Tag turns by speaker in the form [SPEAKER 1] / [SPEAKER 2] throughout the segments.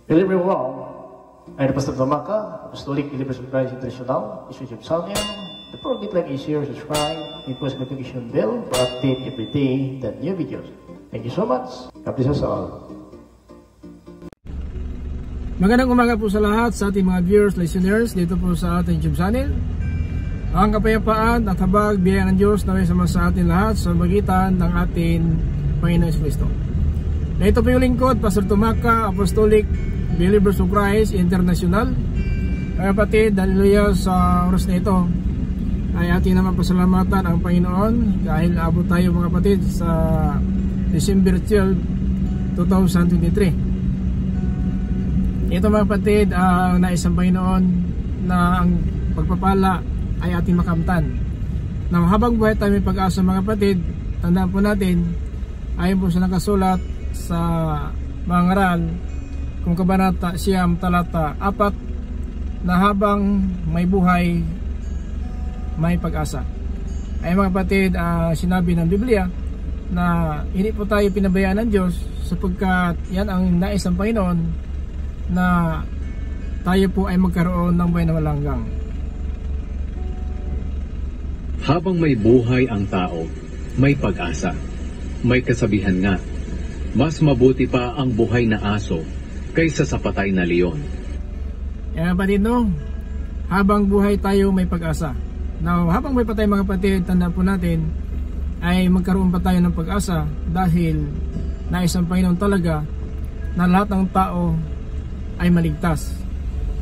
[SPEAKER 1] Hello everyone, I'm Pastor Tomaka, Apostolic Believers of Christ International, Bishop Salmian. The forget like is here, subscribe, and post notification bell for update every day the new videos. Thank you so much. God bless us all.
[SPEAKER 2] Magandang umaga po sa lahat sa ating mga viewers, listeners dito po sa ating YouTube channel. Ang kapayapaan at habag biyaya ng Diyos na may sama sa atin lahat sa magitan ng ating Panginoon Kristo. Na ito po yung lingkod, Pastor Tomaka, Apostolic Believers of Christ International. Mga kapatid, haleluya, sa oras na ito ay ating naman pasalamatan ang Panginoon dahil abot tayo mga kapatid sa December 12, 2023. Ito mga kapatid, ang nais ng Panginoon na ang pagpapala ay ating makamtan. Na habang buhay tayo may pag-asa mga kapatid, tandaan po natin, ayon po sa nakasulat sa mga ngaral kung kabanata siyam talata 4 na habang may buhay may pag-asa. Ay mga kapatid, sinabi ng Biblia na hindi po tayo pinabayaan ng Diyos sapagkat yan ang nais ng Panginoon na tayo po ay magkaroon ng buhay na walang hanggan.
[SPEAKER 3] Habang may buhay ang tao, may pag-asa. May kasabihan nga, mas mabuti pa ang buhay na aso kaysa sa patay na leon.
[SPEAKER 2] Yan kapatid, no? Habang buhay tayo may pag-asa. Now, habang may patay mga kapatid, tandaan po natin ay magkaroon pa tayo ng pag-asa dahil nais ang Panginoon talaga na lahat ng tao ay maligtas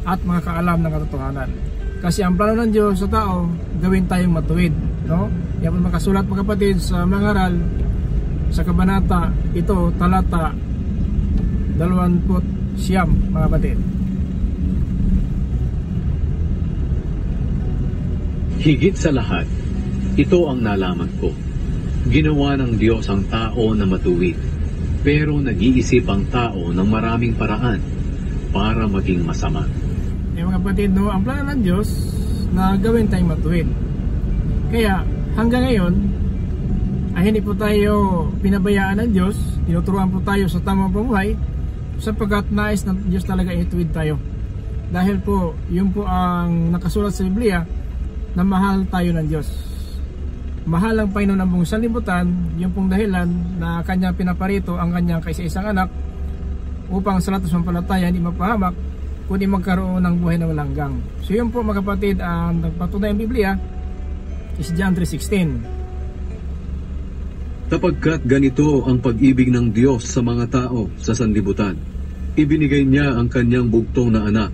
[SPEAKER 2] at makakaalam ng katotohanan. Kasi ang plano ng Diyos sa tao, gawin tayong matuwid, no? Yan po makasulat mga kapatid sa mga ngaral sa kabanata ito talata 20 mga kapatid.
[SPEAKER 3] Higit sa lahat, ito ang nalaman ko. Ginawa ng Diyos ang tao na matuwid, pero nag-iisip ang tao ng maraming paraan para maging masama.
[SPEAKER 2] Mga kapatid, no, ang plano ng Diyos na gawin tayong matuwid. Kaya hanggang ngayon ay hindi po tayo pinabayaan ng Diyos, tinuturuan po tayo sa tamang pamumuhay sapagkat nais ng Diyos talaga ituwid tayo. Dahil po, yun po ang nakasulat sa Biblia na mahal tayo ng Diyos. Mahal ang Panginoon ng buong sanlibutan, yung pong dahilan na kanyang pinaparito ang kanyang kaisa-isang anak upang sa lahat ng sampalataya hindi mapahamak kundi magkaroon ng buhay na walang hanggan. So yun po mga kapatid, ang nagpatunay ang Biblia is John 3:16.
[SPEAKER 3] Sapagkat ganito ang pag-ibig ng Diyos sa mga tao sa sanlibutan, ibinigay niya ang kanyang bugtong na anak,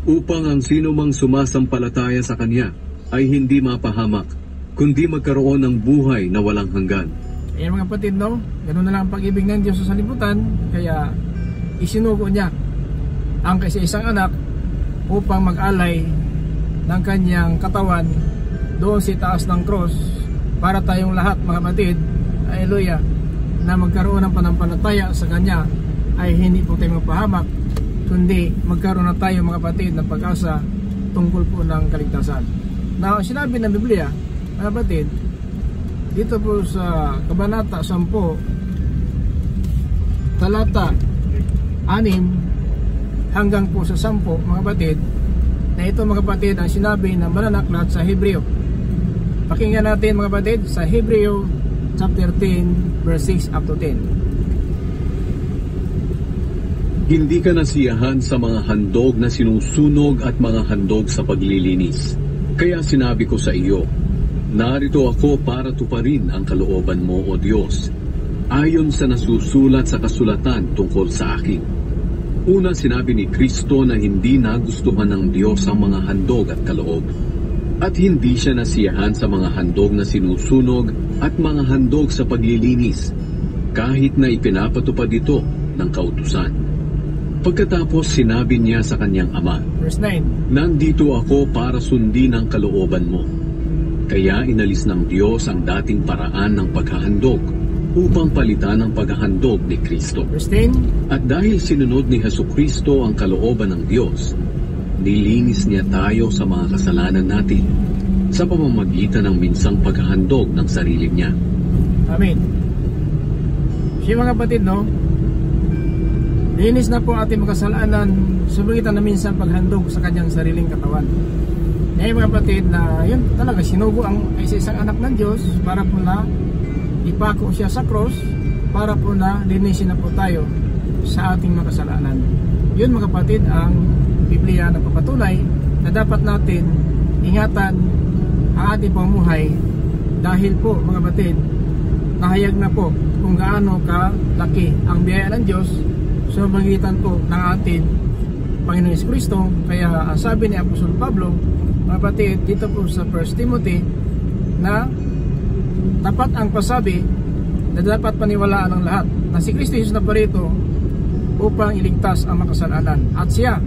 [SPEAKER 3] upang ang sino mang sumasampalataya sa kanya ay hindi mapahamak, kundi magkaroon ng buhay na walang hanggan.
[SPEAKER 2] Ayan mga kapatid, no? Ganun na lang ang pag-ibig ng Diyos sa sanlibutan, kaya isinugo niya ang kaisa-isang anak upang mag-alay ng kanyang katawan doon sa taas ng cross para tayong lahat mga kapatid, haleluya, na magkaroon ng pananampalataya sa kanya ay hindi po tayo mapahamak kundi magkaroon na tayo mga kapatid ng pag-asa tungkol po ng kaligtasan. Now, sinabi ng Biblia mga kapatid dito po sa kabanata 10 talata 6 hanggang po sa 10 mga kapatid, na ito mga kapatid ang sinabi ng mananaklat sa Hebreo. Pakinggan natin mga kapatid sa Hebreo chapter 10 verse 6 up to 10.
[SPEAKER 3] Hindi ka nasiyahan sa mga handog na sinusunog at mga handog sa paglilinis. Kaya sinabi ko sa iyo, narito ako para tuparin ang kalooban mo, O Diyos, ayon sa nasusulat sa kasulatan tungkol sa akin. Una, sinabi ni Kristo na hindi nagustuhan ng Diyos ang mga handog at kaloob. At hindi siya nasiyahan sa mga handog na sinusunog at mga handog sa paglilinis, kahit na ipinapatupad ito ng kautusan. Pagkatapos sinabi niya sa kanyang ama,
[SPEAKER 2] Verse 9,
[SPEAKER 3] nandito ako para sundin ang kalooban mo. Kaya inalis ng Diyos ang dating paraan ng paghahandog upang palitan ang paghahandog ni Kristo.
[SPEAKER 2] Verse 10,
[SPEAKER 3] At dahil sinunod ni Jesucristo ang kalooban ng Diyos, nilinis niya tayo sa mga kasalanan natin sa pamamagitan ng minsang paghahandog ng sarili niya.
[SPEAKER 2] Amen. Siya mga kapatid, no? linis na po ating mga kasalanan sa magitan na minsan paghandog sa kanyang sariling katawan. Ngayon mga kapatid, na yun talaga sinugo ang isang anak ng Diyos para po na ipako siya sa cross, para po na linisin na po tayo sa ating mga kasalanan. Yun mga kapatid ang Biblia na papatunay na dapat natin ingatan ang ating pamumuhay, dahil po mga kapatid, nahayag na po kung gaano kalaki ang biyaya ng Diyos sa magitan po ng ating Panginoon Jesucristo. Kaya ang sabi ni Apostol Pablo, mga kapatid, dito po sa 1 Timothy, na tapat ang pasabi na dapat paniwalaan ng lahat na si Kristo Jesus na parito upang iligtas ang makasalanan. At siya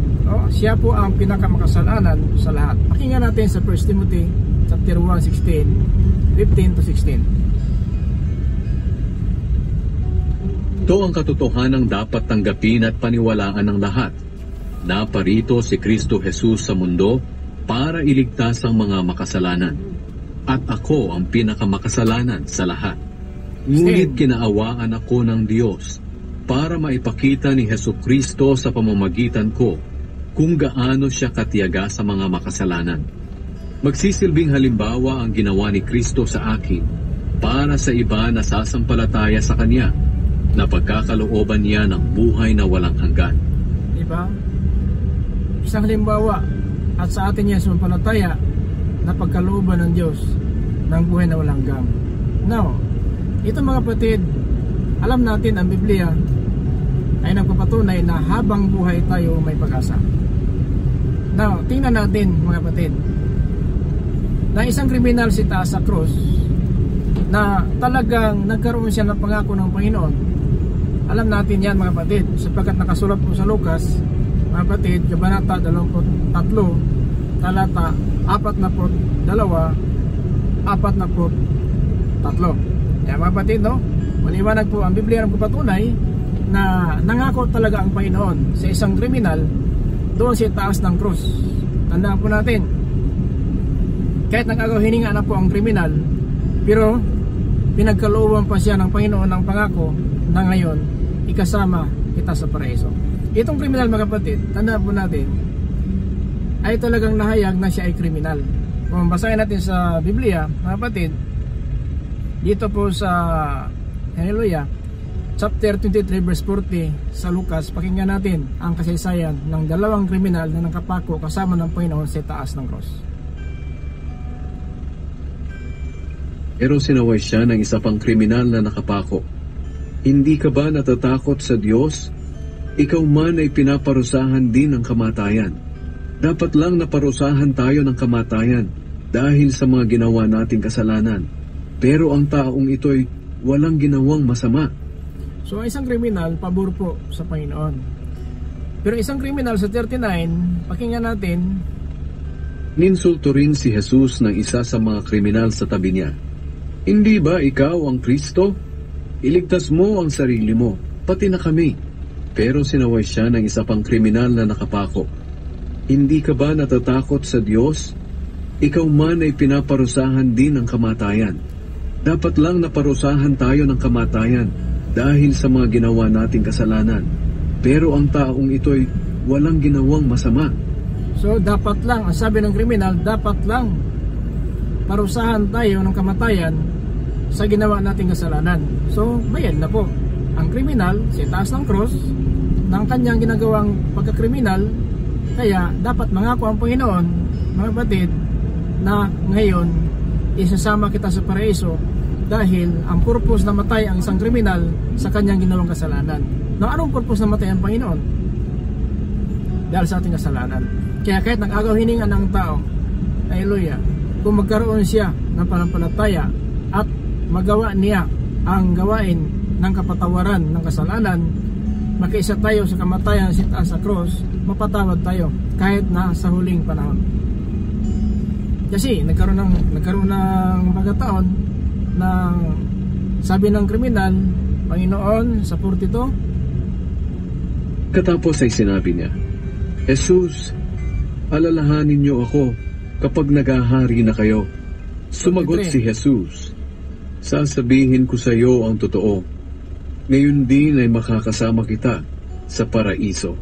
[SPEAKER 2] po ang pinakamakasalanan sa lahat. Pakinggan natin sa 1 Timothy chapter 1, 15 to 16.
[SPEAKER 3] Ito ang katotohanang dapat tanggapin at paniwalaan ng lahat, na parito si Kristo Jesus sa mundo para iligtas ang mga makasalanan. At ako ang pinakamakasalanan sa lahat. Ngunit kinaawaan ako ng Diyos para maipakita ni Jesucristo sa pamamagitan ko kung gaano siya katiyaga sa mga makasalanan. Magsisilbing halimbawa ang ginawa ni Kristo sa akin para sa iba na sasampalataya sa Kanya, na pagkakalooban niya ng buhay na walang hanggan.
[SPEAKER 2] Diba? Isang halimbawa, at sa atin niya sumampalataya na pagkalooban ng Diyos ng buhay na walang hanggan. Now, ito mga kapatid, alam natin ang Biblia ay nagpapatunay na habang buhay tayo may pag-asa. Now, tingnan natin mga kapatid, na isang kriminal si taas sa cross, na talagang nagkaroon siya ng pangako ng Panginoon. Alam natin yan mga kapatid, sapagkat nakasulat po sa Lucas, mga kapatid, Kabanata 23, talata 42, 43. Yan mga kapatid, no? Maliwanag po ang Biblia ng papatunay na nangako talaga ang Panginoon sa isang kriminal doon sa taas ng cross. Tandaan po natin, kahit nag-agaw hininga na po ang kriminal, pero pinagkalooban pa siya ng Panginoon ng pangako na ngayon ikasama kita sa paraiso. Itong kriminal mga kapatid, tandaan po natin, ay talagang nahayag na siya ay kriminal. Kung basahin natin sa Biblia mga kapatid, dito po sa Hallelujah chapter 23 verse 40 sa Lucas, pakinggan natin ang kasaysayan ng dalawang kriminal na nakapako kasama ng Panginoon sa taas ng cross.
[SPEAKER 3] Pero sinaway siya ng isa pang kriminal na nakapako. Hindi ka ba natatakot sa Diyos? Ikaw man ay pinaparusahan din ng kamatayan. Dapat lang naparusahan tayo ng kamatayan dahil sa mga ginawa nating kasalanan. Pero ang taong ito'y walang ginawang masama.
[SPEAKER 2] So isang kriminal, pabor po sa Panginoon. Pero isang kriminal sa 39, pakinggan natin.
[SPEAKER 3] Ninsulto rin si Jesus ng isa sa mga kriminal sa tabi niya. Hindi ba ikaw ang Kristo? Iligtas mo ang sarili mo, pati na kami. Pero sinaway siya ng isa pang kriminal na nakapako. Hindi ka ba natatakot sa Diyos? Ikaw man ay pinaparusahan din ng kamatayan. Dapat lang naparusahan tayo ng kamatayan dahil sa mga ginawa nating kasalanan. Pero ang taong ito'y walang ginawang masama.
[SPEAKER 2] So dapat lang, ang sabi ng kriminal, dapat lang parusahan tayo ng kamatayan sa ginawa nating kasalanan. So bayad na po ang kriminal sa taas ng cross ng kanyang ginagawang pagkakriminal. Kaya dapat mangako ang Panginoon mga kapatid na ngayon isasama kita sa paraiso, dahil ang purpose na matay ang isang kriminal sa kanyang ginawang kasalanan. Na anong purpose na matay ang Panginoon? Dahil sa ating kasalanan. Kaya kahit nag-agaw hininga ng tao, hallelujah, kung magkaroon siya ng panampalataya at magawa niya ang gawain ng kapatawaran ng kasalanan, makiisa tayo sa kamatayan sa cross, mapatawad tayo kahit na sa huling panahon. Kasi nagkaroon ng pagkataon ng sabi ng kriminal, Panginoon, sa 42,
[SPEAKER 3] katapos ay sinabi niya, Jesus, alalahanin niyo ako kapag naghahari na kayo. Sumagot si Jesus, sasabihin ko sa iyo ang totoo. Ngayon din ay makakasama kita sa paraiso.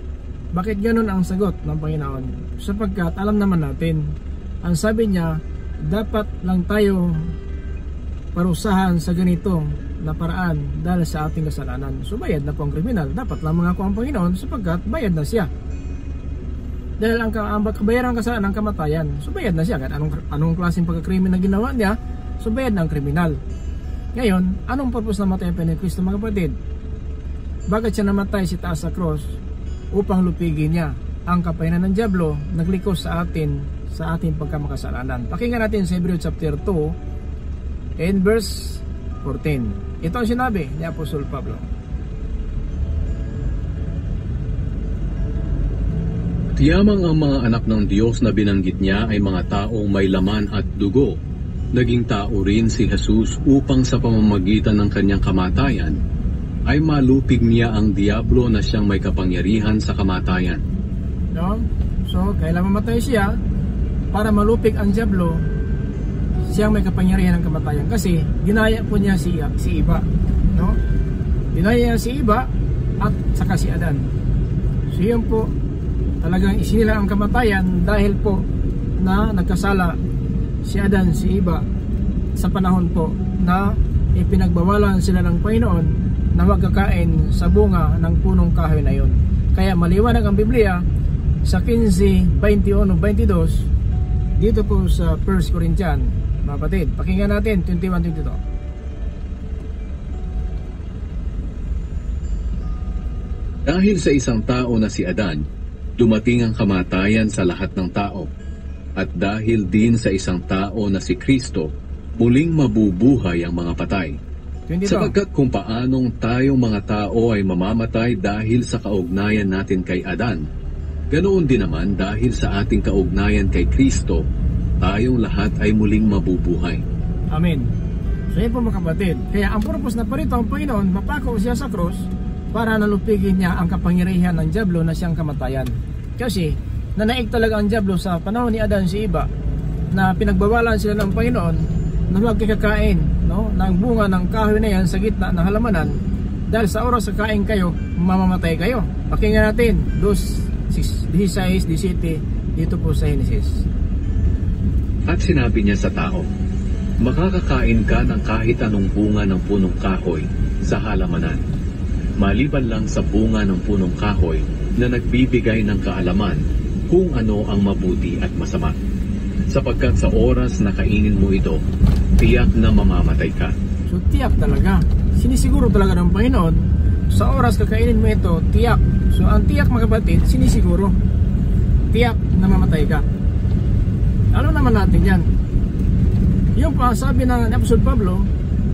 [SPEAKER 2] Bakit ganun ang sagot ng Panginoon? Sapagkat alam naman natin, ang sabi niya, dapat lang tayo parusahan sa ganito na paraan dahil sa ating kasalanan. So bayad na po ang kriminal. Dapat lang mangako ang Panginoon sapagkat bayad na siya. Dahil ang kabayaran ng kasalanan ng kamatayan. So bayad na siya. Anong klaseng pagkakrimen na ginawa niya? So bayad na ang kriminal. Ngayon, anong purpose na matay ni Kristo, mga kapatid? Bakit siya namatay si taas sa cross? Upang lupigin niya ang kapayanan ng dyablo, naglikos sa atin sa ating pagkamakasalanan. Pakinggan natin sa Hebrews chapter 2 and verse 14. Ito ang sinabi ni Apostol Pablo.
[SPEAKER 3] Tiyamang ang mga anak ng Diyos na binanggit niya ay mga taong may laman at dugo. Naging tao rin si Jesus upang sa pamamagitan ng kanyang kamatayan ay malupig niya ang diablo na siyang may kapangyarihan sa kamatayan.
[SPEAKER 2] No? So, kailan mamatay siya para malupig ang diablo, siyang may kapangyarihan ng kamatayan. Kasi ginaya po niya si Iba. No? Ginaya niya si Iba at saka si Adan. So yun po, talagang isinila ang kamatayan dahil po na nagkasala si Adan, si Iba sa panahon po na ipinagbawalan sila ng Panginoon na huwag kakain sa bunga ng punong kahoy na yun. Kaya maliwanag ang Biblia sa 15:21-22 dito po sa 1 Corinthians, mga kapatid. Pakinggan natin 21-22.
[SPEAKER 3] Dahil sa isang tao na si Adan, dumating ang kamatayan sa lahat ng tao. At dahil din sa isang tao na si Kristo, muling mabubuhay ang mga patay.
[SPEAKER 2] 22.
[SPEAKER 3] Sapagkat kung paanong tayong mga tao ay mamamatay dahil sa kaugnayan natin kay Adan, ganoon din naman dahil sa ating kaugnayan kay Kristo, tayong lahat ay muling mabubuhay.
[SPEAKER 2] Amen. So yun po, mga kapatid. Kaya ang purpose na parito ang Panginoon, mapako siya sa cross para nalupigin niya ang kapangyarihan ng dyablo na siyang kamatayan. Kasi nanaig talaga ang dyablo sa panahon ni Adan, si Iba, na pinagbawalan sila ng Panginoon na huwag kakain, no, ng bunga ng kahoy na yan sa gitna ng halamanan, dahil sa oras sa kain kayo, mamamatay kayo. Pakinggan natin 2:16-17 dito po sa Genesis.
[SPEAKER 3] At sinabi niya sa tao, makakakain ka ng kahit anong bunga ng punong kahoy sa halamanan, maliban lang sa bunga ng punong kahoy na nagbibigay ng kaalaman kung ano ang mabuti at masama. Sapagkat sa oras na kainin mo ito, tiyak na mamamatay ka.
[SPEAKER 2] So tiyak talaga, sinisiguro talaga ng Panginoon, sa oras kakainin mo ito, tiyak. So ang tiyak, mga kapatid, sinisiguro, tiyak na mamatay ka. Alam naman natin yan. Yung pa sabi ng Apostol Pablo,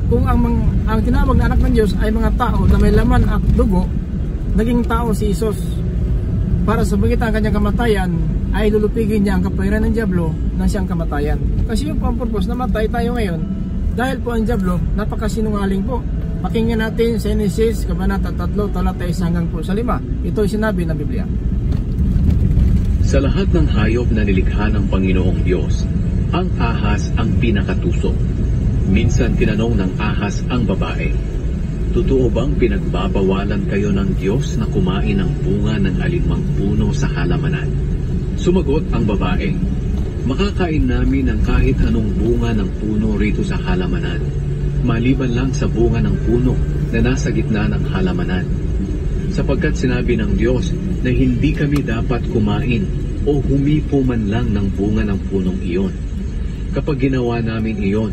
[SPEAKER 2] kung ang tinawag na anak ng Diyos ay mga tao na may laman at dugo, naging tao si Jesus. Para sa pagitan ng kanyang kamatayan, ay lulupigin niya ang kapangyarihan ng dyablo na siyang kamatayan. Kasi yung po ang purpose na matay tayo ngayon, dahil po ang dyablo napakasinungaling po. Pakinggan natin sa Genesis kabanata 3 talata 1-5. Ito ay sinabi ng Biblia.
[SPEAKER 3] Sa lahat ng hayop na nilikha ng Panginoong Diyos, ang ahas ang pinakatuso. Minsan tinanong ng ahas ang babae, totoo bang pinagbabawalan kayo ng Diyos na kumain ng bunga ng alinmang puno sa halamanan? Sumagot ang babae, makakain namin ng kahit anong bunga ng puno rito sa halamanan, maliban lang sa bunga ng puno na nasa gitna ng halamanan. Sapagkat sinabi ng Diyos na hindi kami dapat kumain o humipo man lang ng bunga ng punong iyon. Kapag ginawa namin iyon,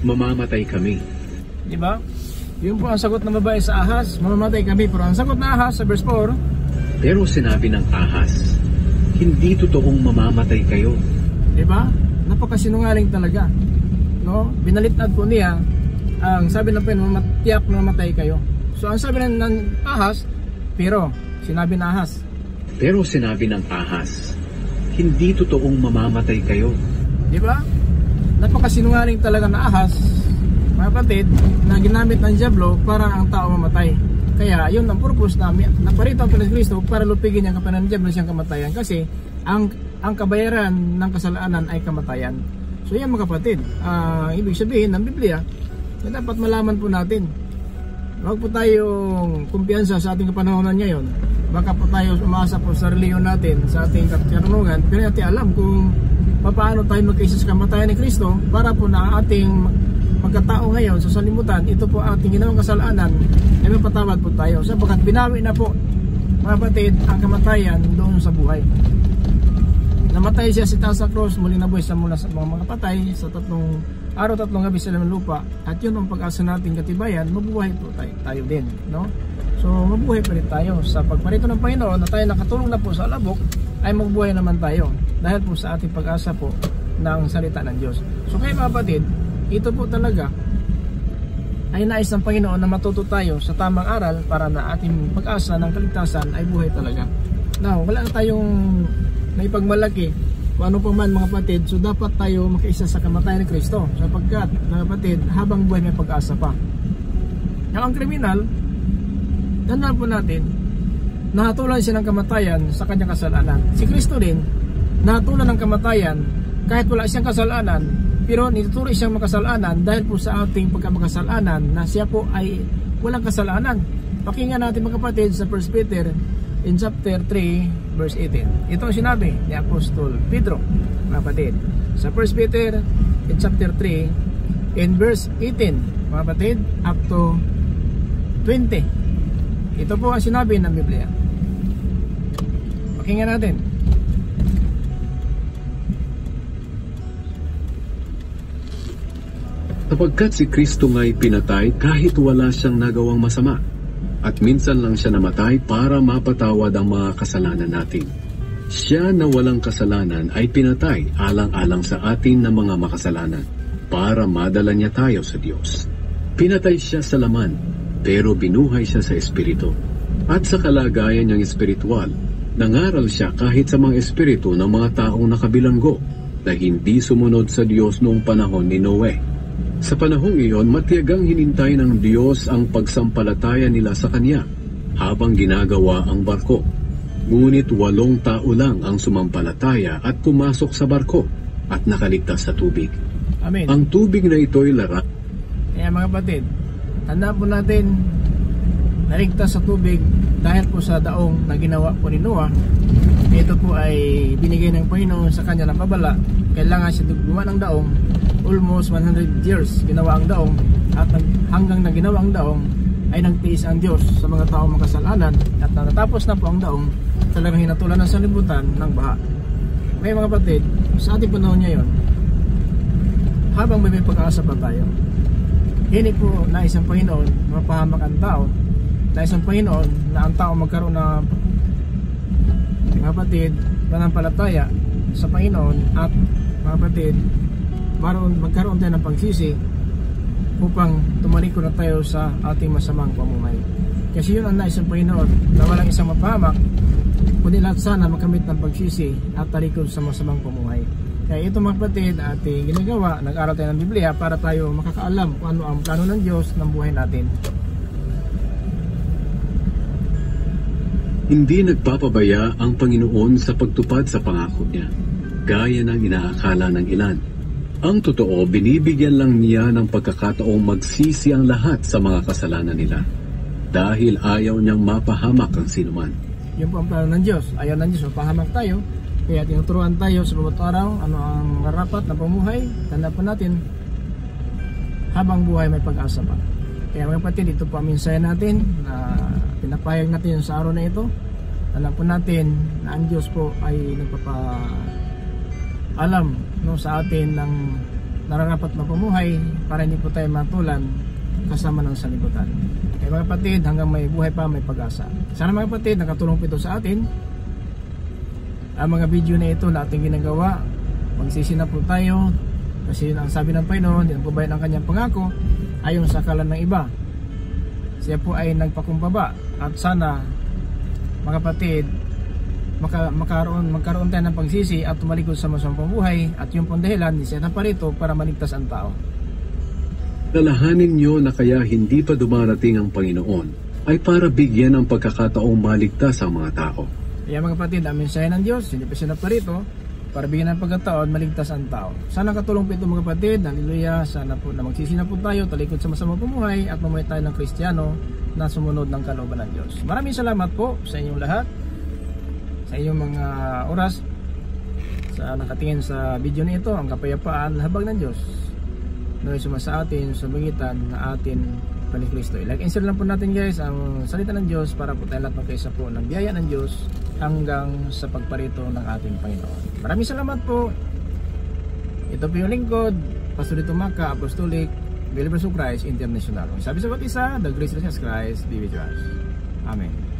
[SPEAKER 3] mamamatay kami.
[SPEAKER 2] Diba? Yun po ang sagot ng babae sa ahas, mamamatay kami. Pero ang sagot na ahas sa verse 4,
[SPEAKER 3] pero sinabi ng ahas, hindi totoong mamamatay kayo.
[SPEAKER 2] diba? Napakasinungaling talaga. No? Binalitad po niya ang sabi ng Panginoon, tiyak na mamatay kayo. So ang sabi ng ahas, pero sinabi ng ahas.
[SPEAKER 3] Pero sinabi ng ahas, hindi totoong mamamatay kayo.
[SPEAKER 2] Diba? Napakasinungaling talaga na ahas, mga kapatid, na ginamit ng dyablo para ang tao mamatay. Kaya yun ang purpose namin, naparito ang Kristo para lupigin ang kapangyarihan ng dyablo siyang kamatayan. Kasi ang kabayaran ng kasalanan ay kamatayan. So yan, mga kapatid, ibig sabihin ng Biblia na dapat malaman po natin Huwag po tayong kumpiyansa sa ating kapanahonan ngayon. Baka po tayo umasa po sa reliyon natin, sa ating karunungan, pero natin alam kung paano tayo magkaisa sa kamatayan ni Kristo para po na ating pagkatao ngayon sa salimutan, ito po ating ginawang kasalanan, ay mapatawad po tayo. Sabagat binawi na po, mga kapatid, ang kamatayan doon sa buhay. Namatay siya sa cross, muli nabuhay sa mula sa mga patay sa 3 araw, 3 gabi sa laman lupa, at yun ang pag-asa nating katibayan, mabuhay po tayo din, no? So mabuhay pa rin tayo sa pagparito ng Panginoon na tayo nakatulong na po sa alabok, ay mabuhay naman tayo dahil po sa ating pag-asa po ng salita ng Diyos. So kaya mga kapatid, ito po talaga ay nais ng Panginoon na matuto tayo sa tamang aral para na ating pag-asa ng kaligtasan ay buhay talaga. Now, wala na tayong naipagmalaki kung ano pa man mga kapatid, so dapat tayo makaisa sa kamatayan ni Kristo sapagkat mga kapatid, habang buhay may pag-asa pa. Ang kriminal, tandaan po natin, nahatulan siya ng kamatayan sa kanyang kasalanan. Si Kristo din, nahatulan ng kamatayan kahit wala siyang kasalanan, pero nituturo siyang makasalanan dahil po sa ating pagkamakasalanan na siya po ay walang kasalanan. Pakinggan natin mga kapatid sa 1 Peter in chapter 3 verse 18. Ito ang sinabi ni Apostol Pedro, mga kapatid, sa 1 Peter in chapter 3 in verse 18, mga kapatid, up to 20. Ito po ang sinabi ng Biblia. Pakinggan natin.
[SPEAKER 3] Sapagkat si Kristo nga'y pinatay kahit wala siyang nagawang masama, at minsan lang siya namatay para mapatawad ang mga kasalanan natin. Siya na walang kasalanan ay pinatay alang-alang sa atin na mga makasalanan, para madala niya tayo sa Diyos. Pinatay siya sa laman, pero binuhay siya sa espiritu. At sa kalagayan niyang espiritual, nangaral siya kahit sa mga espiritu ng mga taong nakabilanggo na hindi sumunod sa Diyos noong panahon ni Noe. Sa panahong iyon, matiyagang hinintay ng Diyos ang pagsampalataya nila sa Kanya habang ginagawa ang barko. Ngunit 8 tao lang ang sumampalataya at pumasok sa barko at nakaligtas sa tubig.
[SPEAKER 2] Amen.
[SPEAKER 3] Ang tubig na ito'y lara.
[SPEAKER 2] Kaya mga kapatid, tandaan po natin, naligtas sa tubig dahil po sa daong na ginawa po ni Noah. Ito po ay binigay ng Panginoon sa kanya ng pabala. Kailangan siya gumawa ng daong. Almost 100 years ginawa ang daong, at hanggang na ginawa ang daong ay nagtiis ang Diyos sa mga taong makasalanan, at natapos na po ang daong, talagang hinatulan ng salibutan ng baha. May mga kapatid, sa ating panahon ngayon, habang may pag-asa pa tayo, hindi po nais ang Panginoon mapahamak ang tao, nais ang Panginoon na ang tao magkaroon ng, mga kapatid, pananampalataya sa Panginoon, at mga kapatid, magkaroon tayo ng pagsisi upang tumalikod na tayo sa ating masamang pamumuhay. Kasi yun ang nais ng Panginoon, na walang isang mapahamak, kundi lahat sana makamit ng pagsisi at talikod sa masamang pamumuhay. Kaya ito mga kapatid, ating ginagawa, nag-aral tayo ng Biblia para tayo makakaalam kung ano ang plano ng Diyos ng buhay natin.
[SPEAKER 3] Hindi nagpapabaya ang Panginoon sa pagtupad sa pangako niya, gaya ng inaakala ng ilan. Ang totoo, binibigyan lang niya ng pagkakataong magsisi ang lahat sa mga kasalanan nila, dahil ayaw niyang mapahamak ang sinuman.
[SPEAKER 2] Yun po ang plano ng Diyos. Ayaw ng Diyos mapahamak tayo, kaya tinuturuan tayo sa bawat araw ano ang marapat na pamuhay. Tandaan po natin, habang buhay may pag-asa pa. Kaya mga kapatid, ito po ang mensahe natin na pinapahayag natin sa araw na ito. Alam po natin na ang Diyos po ay nagpapaalam sa atin ng nararapat na pamuhay para hindi po tayo matulan kasama ng salibutan. Kaya mga kapatid, hanggang may buhay pa, may pag-asa. Sana mga kapatid, nakatulong po ito sa atin. Ang mga video na ito na ating ginagawa, magsisi na po tayo kasi yun ang sabi ng Panginoon, yun po ba ang kanyang pangako ayon sa akala ng iba. Siya po ay nagpakumbaba, at sana mga kapatid, magkaroon tayo ng pagsisi at tumalikod sa masamang pamumuhay, at yung pong dahilan siya na parito para maligtas ang tao.
[SPEAKER 3] Lalahanin niyo na kaya hindi pa dumarating ang Panginoon ay para bigyan ng pagkakataong maligtas ang mga tao.
[SPEAKER 2] Kaya mga kapatid, ang mensahe ng Diyos, hindi pa siya na parito para bigyan ng pagkataon maligtas ang tao. Sana katulong po ito mga kapatid. Hallelujah. Sana po na magsisi na po tayo, talikod sa masamang pumuhay at mamuhay tayo ng Kristiyano na sumunod ng kalooban ng Diyos. Maraming salamat po sa inyong lahat, sa inyong mga oras, sa nakatingin sa video na ito. Ang kapayapaan, habag ng Diyos na sumasa atin, sumigitan na atin pa ni Kristo. Like and share lang po natin guys ang salita ng Diyos para po tayo lahat magkaisa po ng biyaya ng Diyos hanggang sa pagparito ng ating Panginoon. Maraming salamat po. Ito po yung lingkod, Pastor Dito Maca, Apostolic Believers of Christ International. Sabi sa bawat isa, the grace of Jesus Christ be with us. Amen.